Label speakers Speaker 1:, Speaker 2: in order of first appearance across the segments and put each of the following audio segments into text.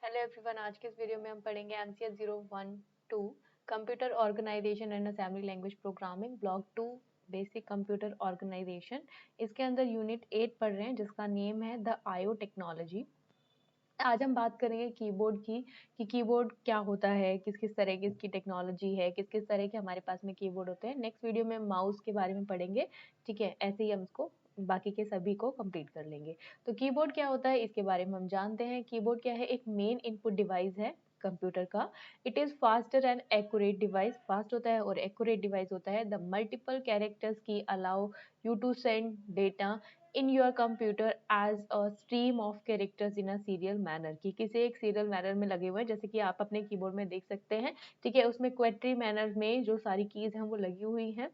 Speaker 1: Hello everyone, आज के इस वीडियो में हम पढ़ेंगे MCS 012 computer organisation and assembly language programming block 2 basic computer organisation. इसके अंदर यूनिट 8 पढ़ रहे हैं जिसका नेम है द आईओ टेक्नोलॉजी। आज हम बात करेंगे कीबोर्ड की कि कीबोर्ड क्या होता है, किस किस तरह की इसकी टेक्नोलॉजी है, किस किस तरह के हमारे पास में कीबोर्ड होते हैं। नेक्स्ट वीडियो में माउस के बारे में पढ़ेंगे। ठीक है, ऐसे ही हम इसको बाकी के सभी को कंप्लीट कर लेंगे। तो कीबोर्ड क्या होता है इसके बारे में हम जानते हैं। कीबोर्ड क्या है, एक मेन इनपुट डिवाइस है कंप्यूटर का। It is faster and accurate device, फास्ट होता है और एक्यूरेट डिवाइस होता है। The multiple characters key allow you to send data in your computer as a stream of characters in a serial manner, की किसी एक सीरियल मैनर में लगे हुए हैं, जैसे कि आप अपने कीबोर्ड में देख सकते हैं। ठीक है, उसमें क्वेट्री मैनर में जो सारी कीज हैं वो लगी हुई हैं।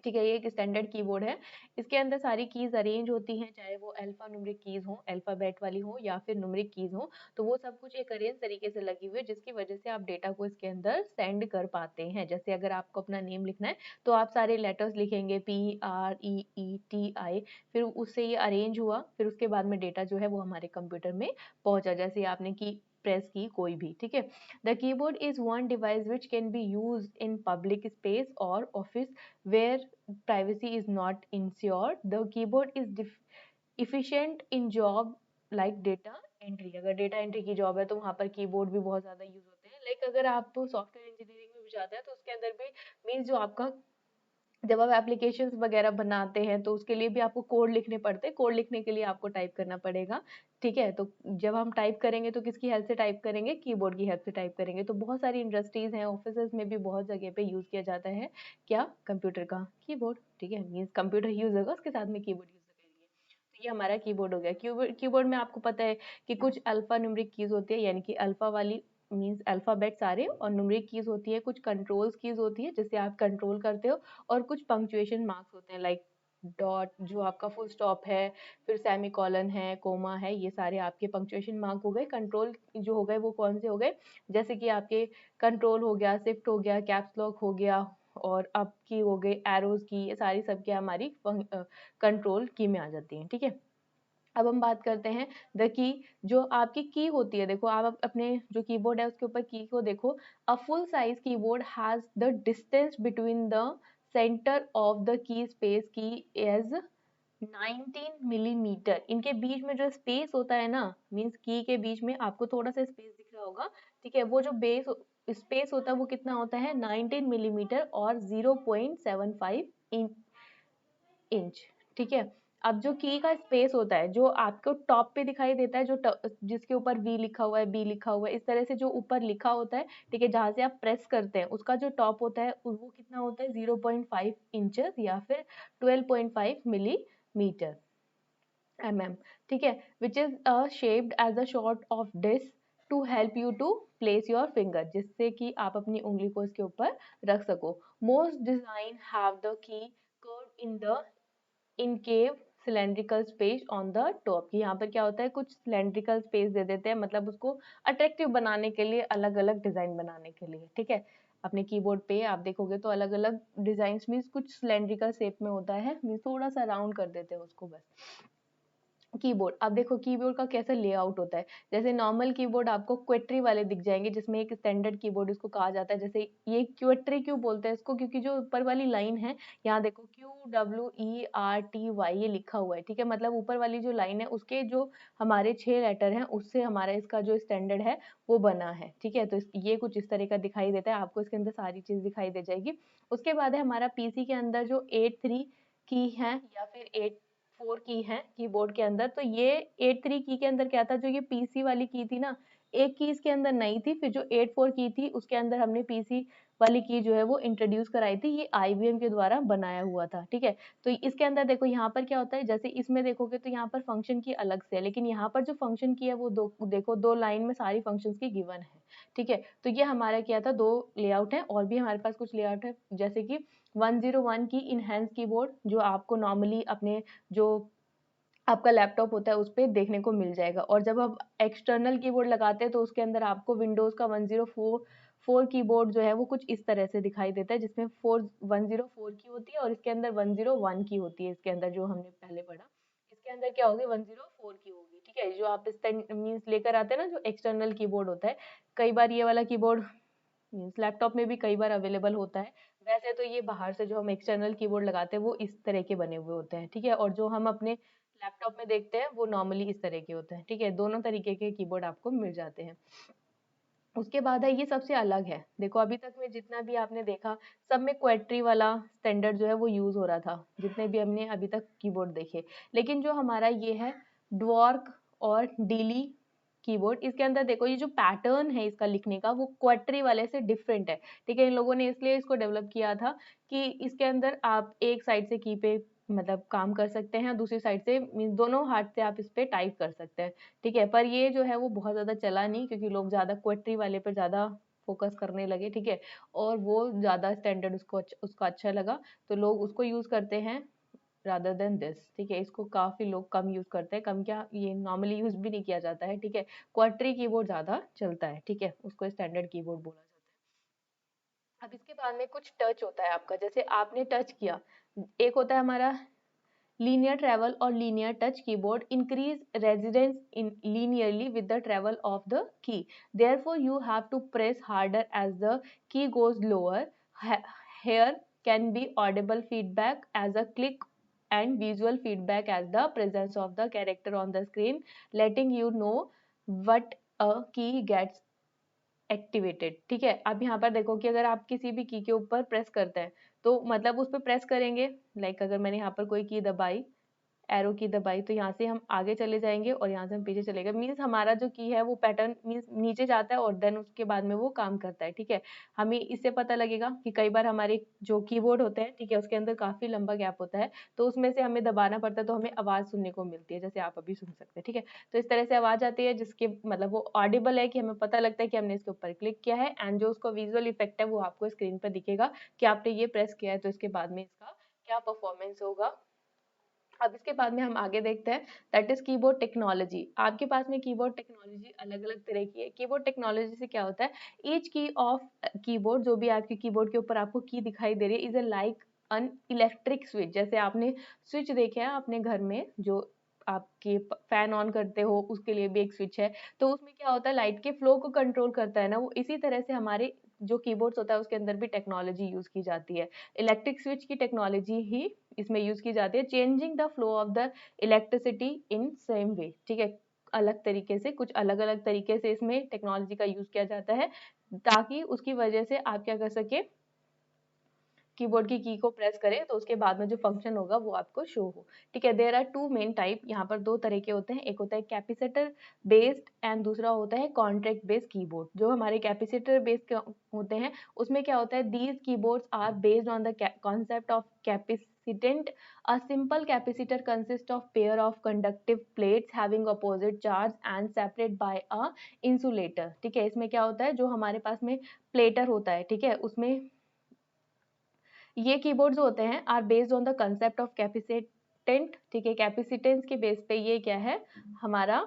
Speaker 1: ठीक है, ये एक स्टैंडर्ड कीबोर्ड है। इसके अंदर सारी कीज अरेंज होती हैं, चाहे वो अल्फा न्यूमेरिक कीज हो, अल्फाबेट वाली हो या फिर न्यूमेरिक कीज हो। तो वो सब कुछ एक अरेंज तरीके से लगी हुई है, जिसकी वजह से आप डेटा को इसके अंदर सेंड कर पाते हैं। जैसे अगर आपको अपना नेम लिखना है तो आप सारे लेटर्स लिखेंगे PREETI, फिर उससे ये अरेंज हुआ, फिर उसके बाद में डेटा जो है वो हमारे कंप्यूटर में पहुंचा, जैसे आपने की प्रेस की कोई भी। ठीक है, the keyboard is one device which can be use in public space और office where privacy is not ensured. The keyboard is efficient in job like data entry. अगर डेटा एंट्री की जॉब है तो वहाँ पर कीबोर्ड भी बहुत ज़्यादा यूज होते हैं। लाइक अगर आप सॉफ्टवेयर इंजीनियरिंग में भी जाते हैं तो उसके अंदर भी मीन्स जो आपका जब आप एप्लीकेशंस वगैरह बनाते हैं तो उसके लिए भी आपको कोड लिखने पड़ते हैं। कोड लिखने के लिए आपको टाइप करना पड़ेगा। ठीक है, तो जब हम टाइप करेंगे तो किसकी हेल्प से टाइप करेंगे, कीबोर्ड की हेल्प से टाइप करेंगे। तो बहुत सारी इंडस्ट्रीज हैं, ऑफिसेज में भी बहुत जगह पे यूज किया जाता है क्या, कंप्यूटर का कीबोर्ड। ठीक है, मीन्स कंप्यूटर यूज होगा उसके साथ में कीबोर्ड यूज करेंगे। तो ये हमारा कीबोर्ड हो गया। कीबोर्ड में आपको पता है कि कुछ अल्फा न्यूमेरिक कीज होती है, यानी कि अल्फा वाली मीन्स अल्फाबेट सारे, और न्यूमेरिक कीज होती है, कुछ कंट्रोल्स कीज होती है जिससे आप कंट्रोल करते हो, और कुछ पंक्चुएशन मार्क्स होते हैं लाइक डॉट जो आपका फुल स्टॉप है, फिर सेमी कॉलन है, कोमा है, ये सारे आपके पंक्चुएशन मार्क हो गए। कंट्रोल जो हो गए वो कौन से हो गए, जैसे कि आपके कंट्रोल हो गया, शिफ्ट हो गया, कैप्स लॉक हो गया, और अप की हो गई, एरोज की, ये सारी सब क्या हमारी कंट्रोल की में आ जाती हैं। ठीक है, अब हम बात करते हैं द की। जो आपकी की होती है, देखो आप अपने जो कीबोर्ड है उसके ऊपर की को देखो। A full size keyboard has the distance between the centre of the key space की एज 19 मिलीमीटर। इनके बीच में जो स्पेस होता है ना, मीन्स की के बीच में आपको थोड़ा सा स्पेस दिख रहा होगा। ठीक है, वो जो बेस स्पेस होता है वो कितना होता है, 19 मिलीमीटर और 0.75 इंच। ठीक है, अब जो की का स्पेस होता है जो आपको टॉप पे दिखाई देता है, जो जिसके ऊपर वी लिखा हुआ है, बी लिखा हुआ है, इस तरह से जो ऊपर लिखा होता है, ठीक है, जहां से आप प्रेस करते हैं उसका जो टॉप होता है वो कितना होता है, 0.5 इंचेस या फिर 12.5 मिलीमीटर mm। ठीक है, which is shaped as a sort of disc to help you to place your finger, जिससे कि आप अपनी उंगली को इसके ऊपर रख सको। Most design have the key curve in the incave cylindrical space on the top, की यहाँ पर क्या होता है, कुछ सिलेंड्रिकल स्पेस दे देते हैं, मतलब उसको अट्रैक्टिव बनाने के लिए, अलग अलग डिजाइन बनाने के लिए। ठीक है, अपने कीबोर्ड पे आप देखोगे तो अलग अलग डिजाइन मीन्स कुछ सिलेंड्रिकल शेप में होता है, मीन्स थोड़ा सा राउंड कर देते हैं उसको बस। कीबोर्ड, अब देखो कीबोर्ड का कैसा लेआउट होता है। जैसे नॉर्मल कीबोर्ड आपको क्वेट्री वाले दिख जाएंगे, जिसमें एक स्टैंडर्ड कीबोर्ड इसको कहा जाता है। जैसे ये क्वेट्री क्यों बोलते हैं इसको, क्योंकि जो ऊपर वाली लाइन है, यहाँ देखो QWERTY ये लिखा हुआ है। ठीक है, मतलब ऊपर वाली जो लाइन है उसके जो हमारे 6 लेटर हैं उससे हमारा इसका जो स्टैंडर्ड है वो बना है। ठीक है, तो ये कुछ इस तरह का दिखाई देता है, आपको इसके अंदर सारी चीज दिखाई दे जाएगी। उसके बाद है हमारा पीसी के अंदर जो 8-3 की है या फिर 8-4 की है कीबोर्ड के अंदर। तो ये 8-3 की के अंदर क्या था, जो ये पीसी वाली की थी ना, एक की इसके अंदर नहीं थी, फिर जो 8-4 की थी उसके अंदर हमने पीसी वाली की जो है वो इंट्रोड्यूस कराई थी, ये आईबीएम के द्वारा बनाया हुआ था। ठीक है, तो इसके अंदर देखो यहाँ पर क्या होता है, जैसे इसमें देखोगे तो यहाँ पर फंक्शन की अलग से है, लेकिन यहाँ पर जो फंक्शन की है वो दो, देखो 2 लाइन में सारी फंक्शंस की गिवन है। ठीक है, तो ये हमारा क्या था, 2 लेआउट है, और भी हमारे पास कुछ लेआउट है, जैसे कि 101 की इनहेंस कीबोर्ड, जो आपको नॉर्मली अपने जो आपका लैपटॉप होता है उस पे देखने को मिल जाएगा। और जब आप एक्सटर्नल कीबोर्ड लगाते हैं तो उसके अंदर आपको विंडोज का 104 कीबोर्ड जो है वो कुछ इस तरह से दिखाई देता है, जिसमें 104 की होती है और इसके अंदर 101 की होती है, इसके अंदर जो हमने पहले पढ़ा। इसके अंदर क्या होगी 104 की होगी, ठीक है। जो आप मीन्स लेकर आते हैं ना, जो एक्सटर्नल कीबोर्ड होता है, कई बार ये वाला कीबोर्ड मीन्स लैपटॉप में भी कई बार अवेलेबल होता है। वैसे तो ये बाहर से जो हम एक्सटर्नल कीबोर्ड लगाते हैं वो इस तरह के बने हुए होते हैं, ठीक है। और जो हम अपने लैपटॉप में देखते हैं वो नॉर्मली इस तरह के होते हैं, ठीक है। दोनों तरीके के कीबोर्ड आपको मिल जाते हैं। उसके बाद है, ये सबसे अलग है। देखो अभी तक में जितना भी आपने देखा, सब में क्वेट्री वाला स्टैंडर्ड जो है वो यूज हो रहा था, जितने भी हमने अभी तक कीबोर्ड देखे। लेकिन जो हमारा ये है ड्वार्क और डीली कीबोर्ड, इसके अंदर देखो ये जो पैटर्न है इसका लिखने का वो क्वेट्री वाले से डिफरेंट है, ठीक है। इन लोगों ने इसलिए इसको डेवलप किया था कि इसके अंदर आप एक साइड से की पे मतलब काम कर सकते हैं, दूसरी साइड से मीन्स दोनों हाथ से आप इस पे टाइप कर सकते हैं, ठीक है। पर ये जो है वो बहुत ज़्यादा चला नहीं, क्योंकि लोग ज़्यादा क्वेट्री वाले पर ज़्यादा फोकस करने लगे, ठीक है। और वो ज़्यादा स्टैंडर्ड उसका अच्छा लगा, तो लोग उसको यूज़ करते हैं रादर देन दिस, ठीक है। इसको काफ़ी लोग कम यूज़ करते हैं, कम क्या, ये नॉर्मली यूज़ भी नहीं किया जाता है, ठीक है। क्वाट्री कीबोर्ड ज़्यादा चलता है, ठीक है, उसको स्टैंडर्ड कीबोर्ड बोला जाता है। अब इसके बाद में कुछ टच होता है आपका, जैसे आपने टच किया, एक होता है हमारा linear travel or linear touch keyboard increase residence in linearly with the travel of the key, therefore you have to press harder as the key goes lower. Here can be audible feedback as a click and visual feedback as the presence of the character on the screen, letting you know what a key gets activated, ठीक है। अब यहाँ पर देखो कि अगर आप किसी भी की के ऊपर प्रेस करते हैं, तो मतलब उस पर प्रेस करेंगे, लाइक अगर मैंने यहाँ पर कोई की दबाई, एरो की दबाई, तो यहाँ से हम आगे चले जाएंगे और यहाँ से हम पीछे चले गए, मीन्स हमारा जो की है वो पैटर्न मीन्स नीचे जाता है और देन उसके बाद में वो काम करता है, ठीक है। हमें इससे पता लगेगा कि कई बार हमारे जो कीबोर्ड होते हैं, ठीक है, उसके अंदर काफी लंबा गैप होता है, तो उसमें से हमें दबाना पड़ता है, तो हमें आवाज सुनने को मिलती है, जैसे आप अभी सुन सकते हैं, ठीक है। तो इस तरह से आवाज आती है जिसके मतलब वो ऑडिबल है, कि हमें पता लगता है कि हमने इसके ऊपर क्लिक किया है, एंड जो उसका विजुअल इफेक्ट है वो आपको स्क्रीन पर दिखेगा कि आपने ये प्रेस किया है, तो इसके बाद में इसका क्या परफॉर्मेंस होगा। अब इसके बाद में हम आगे देखते हैं, दैट इज कीबोर्ड टेक्नोलॉजी। आपके पास में कीबोर्ड टेक्नोलॉजी अलग अलग तरह की है। कीबोर्ड टेक्नोलॉजी से क्या होता है, ईच की ऑफ कीबोर्ड, जो भी आपके कीबोर्ड के ऊपर आपको की दिखाई दे रही है, is a like an electric switch. जैसे आपने स्विच देखे हैं अपने घर में, जो आपके फैन ऑन करते हो उसके लिए भी एक स्विच है, तो उसमें क्या होता है, लाइट के फ्लो को कंट्रोल करता है ना वो, इसी तरह से हमारे जो कीबोर्ड्स होता है उसके अंदर भी टेक्नोलॉजी यूज की जाती है। इलेक्ट्रिक स्विच की टेक्नोलॉजी ही इसमें यूज की जाती है, changing the flow of the electricity in same way, ठीक है। अलग तरीके से, कुछ अलग अलग तरीके से इसमें टेक्नोलॉजी का यूज किया जाता है, ताकि उसकी वजह से आप क्या कर सके, कीबोर्ड की को प्रेस करें तो उसके बाद में जो फंक्शन होगा वो आपको शो हो, ठीक है। There are two main type, यहाँ पर दो तरह के होते हैं, एक होता है कैपेसिटर बेस्ड एंड दूसरा होता है कॉन्ट्रैक्ट बेस्ड कीबोर्ड। जो हमारे कैपेसिटर बेस्ड होते हैं उसमें क्या होता है, these keyboards are based on the concept of capacitance. A simple capacitor consists of pair of conductive plates having opposite charge and separated by a insulator, ठीक है। इसमें क्या होता है, जो हमारे पास में प्लेटर होता है, ठीक है, उसमें ये कीबोर्ड जो होते हैं are based on the concept of capacitance, ठीक है। कैपेसिटेंस के बेस पे ये क्या है हमारा,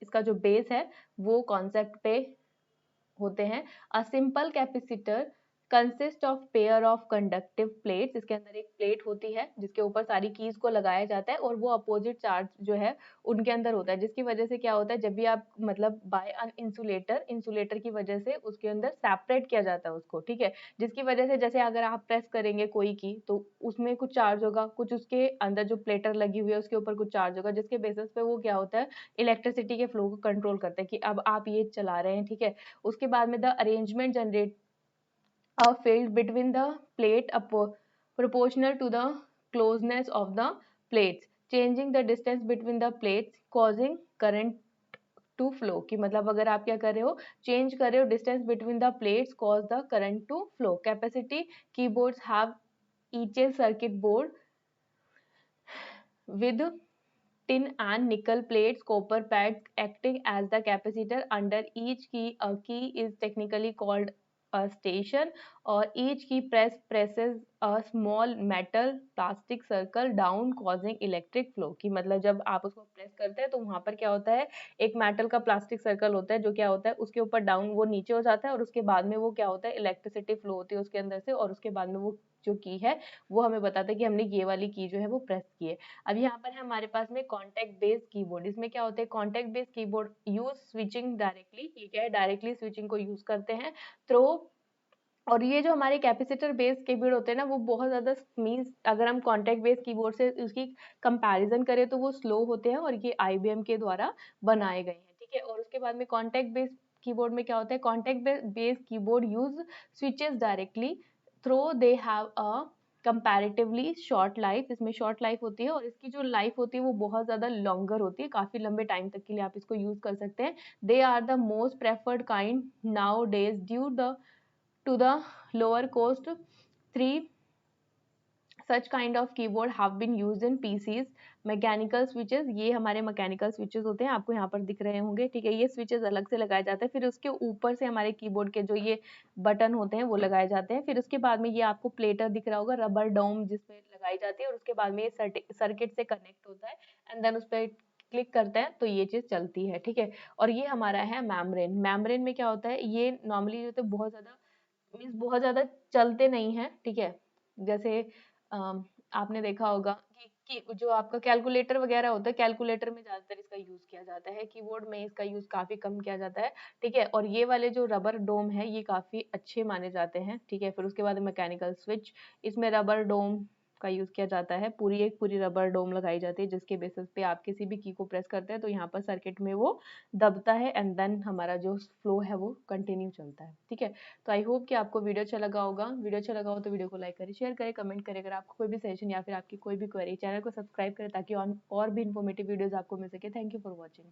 Speaker 1: इसका जो बेस है वो कॉन्सेप्ट पे होते हैं। A simple capacitor consist of pair of conductive plates, इसके अंदर एक प्लेट होती है जिसके ऊपर सारी कीज को लगाया जाता है, और वो अपोजिट चार्ज जो है उनके अंदर होता है, जिसकी वजह से क्या होता है, जब भी आप मतलब बाय अन इंसुलेटर, इंसुलेटर की वजह से उसके अंदर सेपरेट किया जाता है उसको, ठीक है। जिसकी वजह से जैसे अगर आप प्रेस करेंगे कोई की तो उसमें कुछ चार्ज होगा, कुछ उसके अंदर जो प्लेटर लगी हुई है उसके ऊपर कुछ चार्ज होगा, जिसके बेसिस पे वो क्या होता है, इलेक्ट्रिसिटी के फ्लो को कंट्रोल करता है कि अब आप ये चला रहे हैं, ठीक है। उसके बाद में the arrangement generate a field between the plate proportional to the closeness of the plates, changing the distance between the plates causing current to flow, कि मतलब अगर आप क्या कर रहे हो, चेंज कर रहे हो distance between the plates cause the current to flow. Capacity keyboards have each a circuit board with tin and nickel plates, copper pads acting as the capacitor. Under each key, a key is technically called a station, or each key presses a small metal plastic circle down causing electric flow, कि मतलब जब आप उसको press करते हैं तो वहां पर क्या होता है, एक मेटल का प्लास्टिक सर्कल होता है जो क्या होता है उसके ऊपर डाउन वो नीचे हो जाता है, और उसके बाद में वो क्या होता है इलेक्ट्रिसिटी फ्लो होती है उसके अंदर से, और उसके बाद में वो जो की है वो हमें बताता है कि हमने ये वाली की जो है वो प्रेस की है। अब यहाँ पर है हमारे पास में कॉन्टेक्ट बेस्ड कीबोर्ड। इसमें क्या होता है, contact based keyboard use switching directly, ये क्या है डायरेक्टली स्विचिंग को यूज करते हैं थ्रो। और ये जो हमारे कैपेसिटर बेस्ड कीबोर्ड होते हैं ना वो बहुत ज़्यादा मीन्स अगर हम कॉन्टैक्ट बेस्ड कीबोर्ड से उसकी कंपैरिजन करें तो वो स्लो होते हैं, और ये आईबीएम के द्वारा बनाए गए हैं, ठीक है। और उसके बाद में कॉन्टैक्ट बेस्ड कीबोर्ड में क्या होता है, contact based keyboard use switches directly through they have a comparatively short life, इसमें शॉर्ट लाइफ होती है और इसकी जो लाइफ होती है वो बहुत ज़्यादा लॉन्गर होती है, काफ़ी लंबे टाइम तक के लिए आप इसको यूज़ कर सकते हैं। They are the most preferred kind nowadays due the to the lower cost. Three such kind of keyboard have been used in PCs. Mechanical switches, ये हमारे मैकेनिकल स्विचेस होते हैं, आपको यहाँ पर दिख रहे होंगे, ठीक है। ये स्विचेस अलग से लगाए जाते हैं, फिर उसके ऊपर से हमारे कीबोर्ड के जो ये बटन होते हैं वो लगाए जाते हैं। फिर उसके बाद में ये आपको प्लेटर दिख रहा होगा, रबर डोम जिसपे लगाई जाती है, और उसके बाद में ये सर्किट से कनेक्ट होता है एंड देन उस पर क्लिक करते हैं तो ये चीज चलती है, ठीक है। और ये हमारा है मेम्ब्रेन। मेम्ब्रेन में क्या होता है, ये नॉर्मली जो तो बहुत ज्यादा मीन्स बहुत ज़्यादा चलते नहीं हैं, ठीक है। जैसे आपने देखा होगा कि जो आपका कैलकुलेटर वगैरह होता है, कैलकुलेटर में ज़्यादातर इसका यूज़ किया जाता है, कीबोर्ड में इसका यूज़ काफ़ी कम किया जाता है, ठीक है। और ये वाले जो रबर डोम है ये काफ़ी अच्छे माने जाते हैं, ठीक है। फिर उसके बाद मैकेनिकल स्विच, इसमें रबर डोम का यूज़ किया जाता है, पूरी रबर डोम लगाई जाती है जिसके बेसिस पे आप किसी भी की को प्रेस करते हैं तो यहाँ पर सर्किट में वो दबता है एंड देन हमारा जो फ्लो है वो कंटिन्यू चलता है, ठीक है। तो आई होप कि आपको वीडियो अच्छा लगा होगा। वीडियो अच्छा लगा हो तो वीडियो को लाइक करें, शेयर करें, कमेंट करें। अगर आपको कोई भी सजेशन या फिर आपकी कोई भी क्वेरी, चैनल को सब्सक्राइब करें ताकि और भी इन्फॉर्मेटिव वीडियोस आपको मिल सके। Thank you for watching.